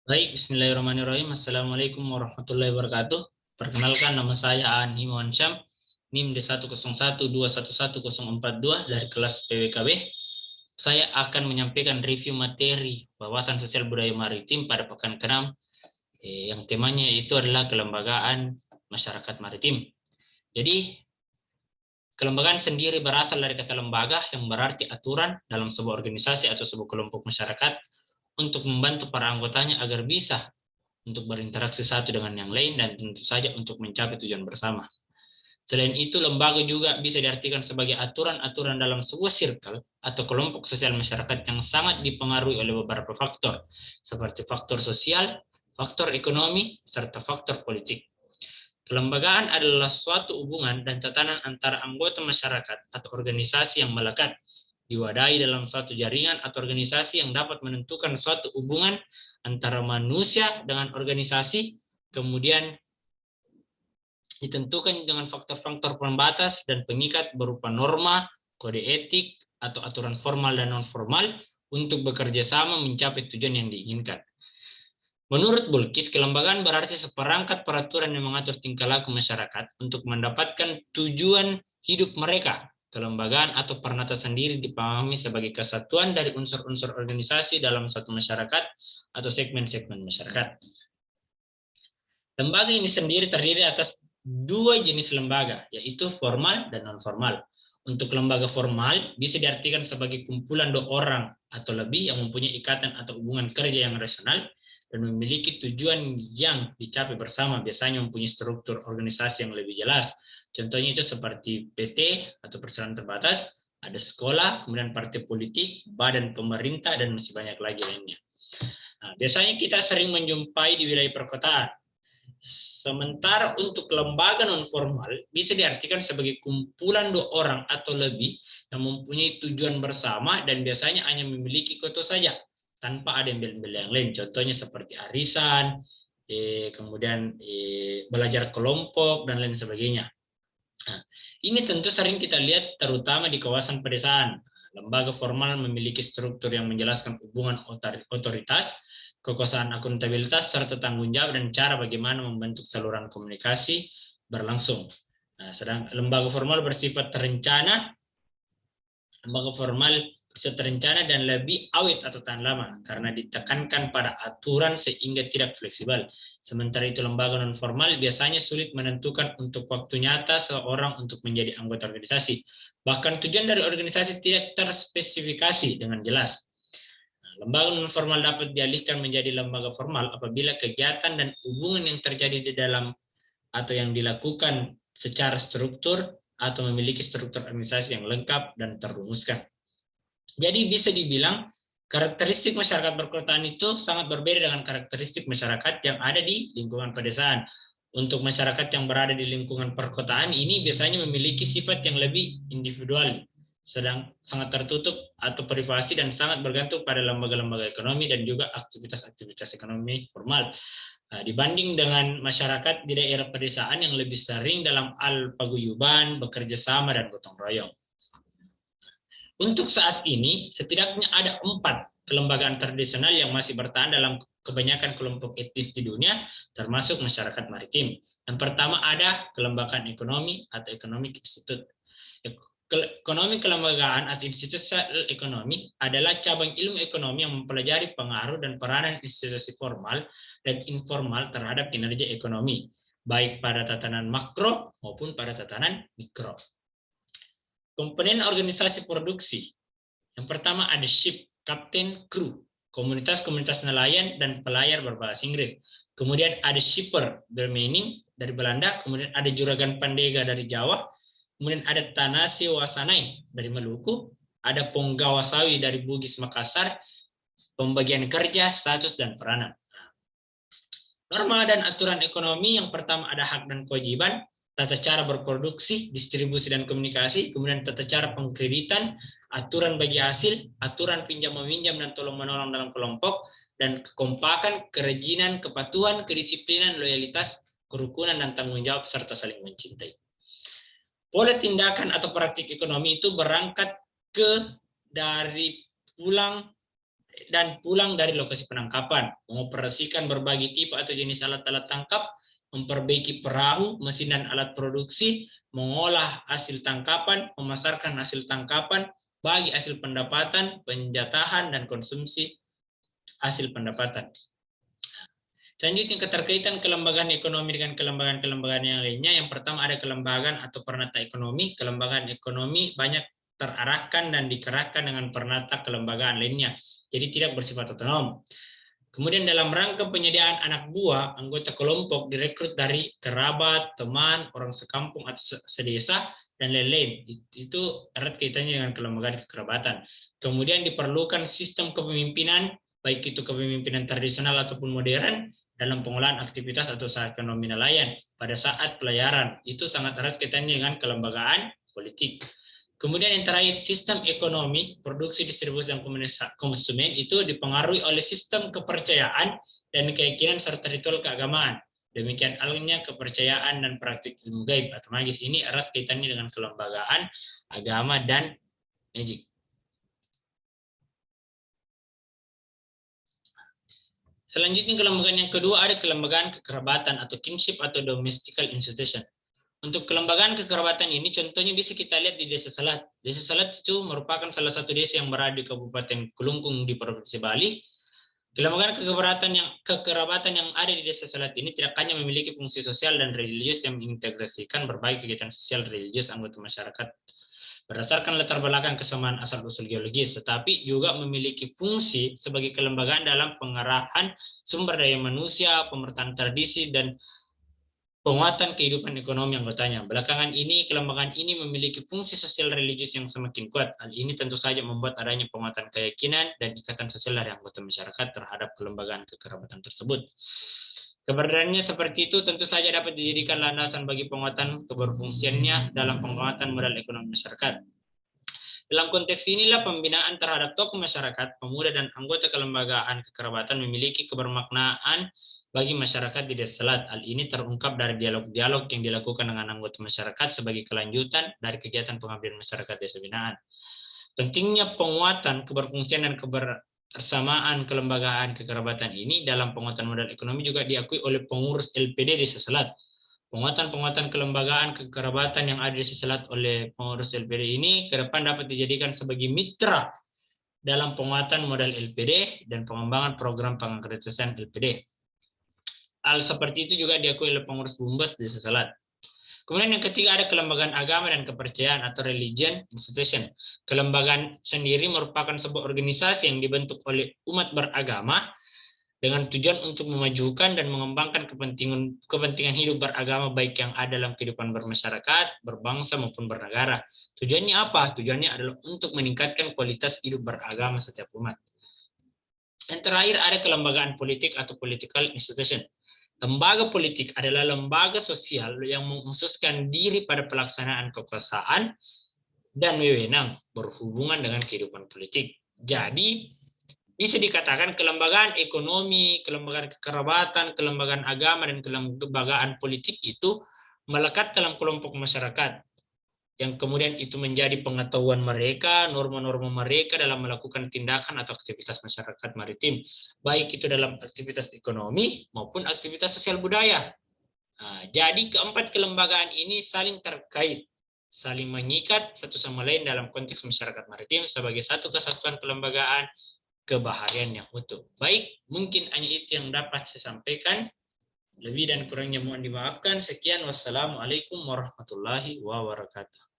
Baik, bismillahirrahmanirrahim. Assalamualaikum warahmatullahi wabarakatuh. Perkenalkan, nama saya Aan Himawan Syam, NIM D101211042 dari kelas PWKB. Saya akan menyampaikan review materi wawasan sosial budaya maritim pada pekan ke-6, yang temanya itu adalah kelembagaan masyarakat maritim. Jadi, kelembagaan sendiri berasal dari kata lembaga yang berarti aturan dalam sebuah organisasi atau sebuah kelompok masyarakat untuk membantu para anggotanya agar bisa untuk berinteraksi satu dengan yang lain dan tentu saja untuk mencapai tujuan bersama. Selain itu, lembaga juga bisa diartikan sebagai aturan-aturan dalam sebuah circle atau kelompok sosial masyarakat yang sangat dipengaruhi oleh beberapa faktor, seperti faktor sosial, faktor ekonomi, serta faktor politik. Kelembagaan adalah suatu hubungan dan tatanan antara anggota masyarakat atau organisasi yang melekat, diwadahi dalam suatu jaringan atau organisasi yang dapat menentukan suatu hubungan antara manusia dengan organisasi, kemudian ditentukan dengan faktor-faktor pembatas dan pengikat berupa norma, kode etik, atau aturan formal dan non-formal untuk bekerja sama mencapai tujuan yang diinginkan. Menurut Bulkis, kelembagaan berarti seperangkat peraturan yang mengatur tingkah laku masyarakat untuk mendapatkan tujuan hidup mereka. Kelembagaan atau Pernata sendiri dipahami sebagai kesatuan dari unsur-unsur organisasi dalam satu masyarakat atau segmen-segmen masyarakat. Lembaga ini sendiri terdiri atas dua jenis lembaga, yaitu formal dan non-formal. Untuk lembaga formal bisa diartikan sebagai kumpulan dua orang atau lebih yang mempunyai ikatan atau hubungan kerja yang rasional dan memiliki tujuan yang dicapai bersama, biasanya mempunyai struktur organisasi yang lebih jelas. Contohnya itu seperti PT atau perusahaan terbatas, ada sekolah, kemudian partai politik, badan pemerintah, dan masih banyak lagi lainnya. Nah, biasanya kita sering menjumpai di wilayah perkotaan. Sementara untuk lembaga non-formal bisa diartikan sebagai kumpulan dua orang atau lebih yang mempunyai tujuan bersama dan biasanya hanya memiliki kota saja tanpa ada embel-embel yang lain. Contohnya seperti arisan, kemudian belajar kelompok dan lain sebagainya. Nah, ini tentu sering kita lihat terutama di kawasan pedesaan. Lembaga formal memiliki struktur yang menjelaskan hubungan otoritas, kekuasaan akuntabilitas, serta tanggung jawab dan cara bagaimana membentuk saluran komunikasi berlangsung. Nah, sedang lembaga formal bersifat terencana, lembaga formal bisa terencana dan lebih awet atau tahan lama karena ditekankan pada aturan sehingga tidak fleksibel. Sementara itu lembaga non formal biasanya sulit menentukan untuk waktu nyata seorang untuk menjadi anggota organisasi. Bahkan tujuan dari organisasi tidak terspesifikasi dengan jelas. Lembaga non formal dapat dialihkan menjadi lembaga formal apabila kegiatan dan hubungan yang terjadi di dalam atau yang dilakukan secara struktur atau memiliki struktur organisasi yang lengkap dan terumuskan. Jadi bisa dibilang karakteristik masyarakat perkotaan itu sangat berbeda dengan karakteristik masyarakat yang ada di lingkungan pedesaan. Untuk masyarakat yang berada di lingkungan perkotaan ini biasanya memiliki sifat yang lebih individual, sedang sangat tertutup atau privasi dan sangat bergantung pada lembaga-lembaga ekonomi dan juga aktivitas-aktivitas ekonomi formal. Nah, dibanding dengan masyarakat di daerah pedesaan yang lebih sering dalam hal paguyuban, bekerja sama, dan gotong royong. Untuk saat ini, setidaknya ada 4 kelembagaan tradisional yang masih bertahan dalam kebanyakan kelompok etnis di dunia, termasuk masyarakat maritim. Yang pertama ada kelembagaan ekonomi atau Economic Institute. Ekonomi kelembagaan atau institusi ekonomi adalah cabang ilmu ekonomi yang mempelajari pengaruh dan peranan institusi formal dan informal terhadap kinerja ekonomi, baik pada tatanan makro maupun pada tatanan mikro. Komponen organisasi produksi. Yang pertama ada ship, kapten, kru, komunitas-komunitas nelayan dan pelayar berbahasa Inggris. Kemudian ada shipper, bermeaning dari Belanda, kemudian ada juragan pandega dari Jawa, kemudian ada tanasi wasanai dari Maluku, ada penggawasawi dari Bugis Makassar, pembagian kerja, status dan peranan. Norma dan aturan ekonomi, yang pertama ada hak dan kewajiban, tata cara berproduksi, distribusi dan komunikasi, kemudian tata cara pengkreditan, aturan bagi hasil, aturan pinjam meminjam dan tolong menolong dalam kelompok, dan kekompakan, kerajinan, kepatuhan, kedisiplinan, loyalitas, kerukunan dan tanggung jawab serta saling mencintai. Pola tindakan atau praktik ekonomi itu berangkat dari pulang dan pulang dari lokasi penangkapan, mengoperasikan berbagai tipe atau jenis alat-alat tangkap, memperbaiki perahu, mesin dan alat produksi, mengolah hasil tangkapan, memasarkan hasil tangkapan, bagi hasil pendapatan, penjatahan, dan konsumsi hasil pendapatan. Selanjutnya keterkaitan kelembagaan ekonomi dengan kelembagaan-kelembagaan yang lainnya. Yang pertama ada kelembagaan atau peranata ekonomi. Kelembagaan ekonomi banyak terarahkan dan dikerahkan dengan peranata kelembagaan lainnya. Jadi tidak bersifat otonom. Kemudian dalam rangka penyediaan anak buah, anggota kelompok direkrut dari kerabat, teman, orang sekampung atau sedesa, dan lain-lain. Itu erat kaitannya dengan kelembagaan kekerabatan. Kemudian diperlukan sistem kepemimpinan, baik itu kepemimpinan tradisional ataupun modern, dalam pengolahan aktivitas atau usaha ekonomi nelayan pada saat pelayaran. Itu sangat erat kaitannya dengan kelembagaan politik. Kemudian yang terakhir, sistem ekonomi, produksi, distribusi, dan konsumen itu dipengaruhi oleh sistem kepercayaan dan keyakinan serta ritual keagamaan. Demikian halnya kepercayaan dan praktik ilmu gaib atau magis ini erat kaitannya dengan kelembagaan, agama, dan magic. Selanjutnya kelembagaan yang kedua ada kelembagaan kekerabatan atau kinship atau domestical institution. Untuk kelembagaan kekerabatan ini contohnya bisa kita lihat di Desa Salat. Desa Salat itu merupakan salah satu desa yang berada di Kabupaten Kelungkung di Provinsi Bali. Kelembagaan kekerabatan yang ada di Desa Salat ini tidak hanya memiliki fungsi sosial dan religius yang mengintegrasikan berbagai kegiatan sosial religius anggota masyarakat berdasarkan latar belakang kesamaan asal-usul geologis, tetapi juga memiliki fungsi sebagai kelembagaan dalam pengarahan sumber daya manusia, pemetaan tradisi, dan penguatan kehidupan ekonomi anggotanya. Belakangan ini, kelembagaan ini memiliki fungsi sosial religius yang semakin kuat. Hal ini tentu saja membuat adanya penguatan keyakinan dan ikatan sosial dari anggota masyarakat terhadap kelembagaan kekerabatan tersebut. Keberadaannya seperti itu tentu saja dapat dijadikan landasan bagi penguatan keberfungsiannya dalam penguatan modal ekonomi masyarakat. Dalam konteks inilah pembinaan terhadap tokoh masyarakat, pemuda, dan anggota kelembagaan kekerabatan memiliki kebermaknaan bagi masyarakat di Desa Salat. Hal ini terungkap dari dialog-dialog yang dilakukan dengan anggota masyarakat sebagai kelanjutan dari kegiatan pengabdian masyarakat desa binaan. Pentingnya penguatan keberfungsian dan kebersamaan kelembagaan kekerabatan ini dalam penguatan modal ekonomi juga diakui oleh pengurus LPD Desa Salat. Penguatan-penguatan kelembagaan kekerabatan yang ada di Desa Salat oleh pengurus LPD ini ke depan dapat dijadikan sebagai mitra dalam penguatan modal LPD dan pengembangan program pengakreditasian LPD. Hal seperti itu juga diakui oleh pengurus Bumbes Desa Salat. Kemudian yang ketiga ada kelembagaan agama dan kepercayaan atau religion institution. Kelembagaan sendiri merupakan sebuah organisasi yang dibentuk oleh umat beragama dengan tujuan untuk memajukan dan mengembangkan kepentingan hidup beragama baik yang ada dalam kehidupan bermasyarakat, berbangsa maupun bernegara. Tujuannya apa? Tujuannya adalah untuk meningkatkan kualitas hidup beragama setiap umat. Yang terakhir ada kelembagaan politik atau political institution. Lembaga politik adalah lembaga sosial yang mengkhususkan diri pada pelaksanaan kekuasaan dan wewenang berhubungan dengan kehidupan politik. Jadi, bisa dikatakan kelembagaan ekonomi, kelembagaan kekerabatan, kelembagaan agama, dan kelembagaan politik itu melekat dalam kelompok masyarakat yang kemudian itu menjadi pengetahuan mereka, norma-norma mereka dalam melakukan tindakan atau aktivitas masyarakat maritim, baik itu dalam aktivitas ekonomi maupun aktivitas sosial budaya. Nah, jadi keempat kelembagaan ini saling terkait, saling mengikat satu sama lain dalam konteks masyarakat maritim sebagai satu kesatuan kelembagaan kebaharian yang utuh. Baik, mungkin hanya itu yang dapat saya sampaikan. Lebih dan kurangnya mohon dimaafkan. Sekian, wassalamualaikum warahmatullahi wabarakatuh.